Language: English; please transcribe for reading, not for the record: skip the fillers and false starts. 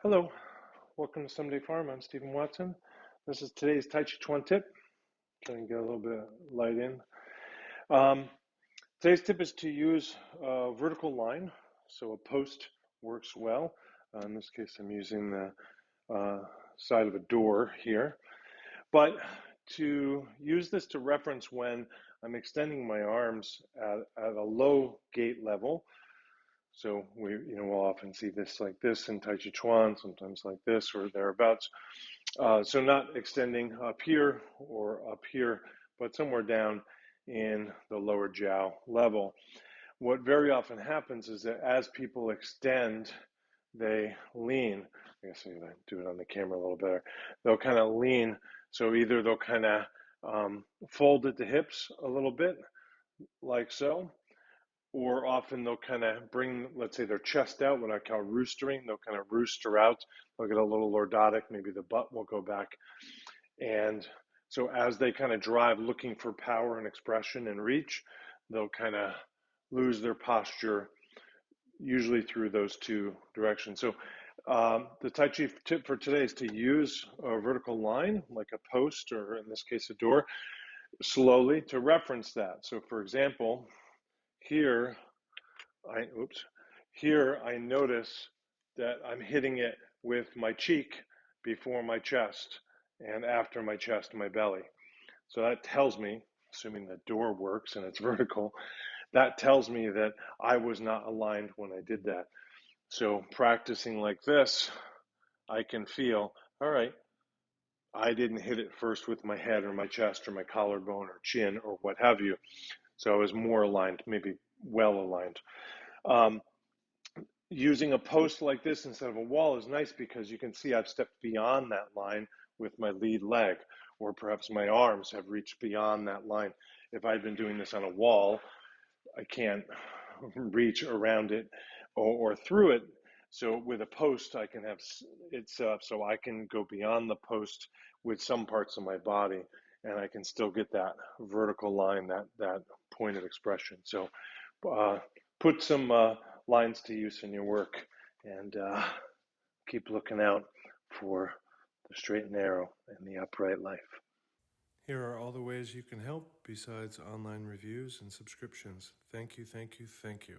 Hello, welcome to Someday Farm. I'm Stephen Watson. This is today's Tàijíquán Tip. Trying to get a little bit of light in. Today's tip is to use a vertical line, so a post works well. In this case, I'm using the side of a door here. But to use this to reference when I'm extending my arms at a low gait level. So we'll often see this like this in Tai Chi Chuan, sometimes like this or thereabouts. So not extending up here or up here, but somewhere down in the lower jiao level. What very often happens is that as people extend, they lean. I guess I'm going to do it on the camera a little better. They'll kind of lean. So either they'll kind of fold at the hips a little bit, like so, or often they'll kind of bring, let's say, their chest out, what I call roostering. They'll kind of rooster out. They'll get a little lordotic. Maybe the butt will go back. And so as they kind of drive looking for power and expression and reach, they'll kind of lose their posture, usually through those two directions. So the Tai Chi tip for today is to use a vertical line, like a post, or in this case, a door, slowly to reference that. So for example, here I notice that I'm hitting it with my cheek before my chest and after my chest and my belly. So that tells me, assuming the door works and it's vertical, that tells me that I was not aligned when I did that. So practicing like this, I can feel, all right, I didn't hit it first with my head or my chest or my collarbone or chin or what have you. So I was more aligned, maybe well aligned. Using a post like this instead of a wall is nice because you can see I've stepped beyond that line with my lead leg, or perhaps my arms have reached beyond that line. If I'd been doing this on a wall, I can't reach around it or through it. So with a post, I can have so I can go beyond the post with some parts of my body, and I can still get that vertical line, that point of expression. So put some lines to use in your work, and keep looking out for the straight and narrow and the upright life. Here are all the ways you can help besides online reviews and subscriptions. Thank you, thank you, thank you.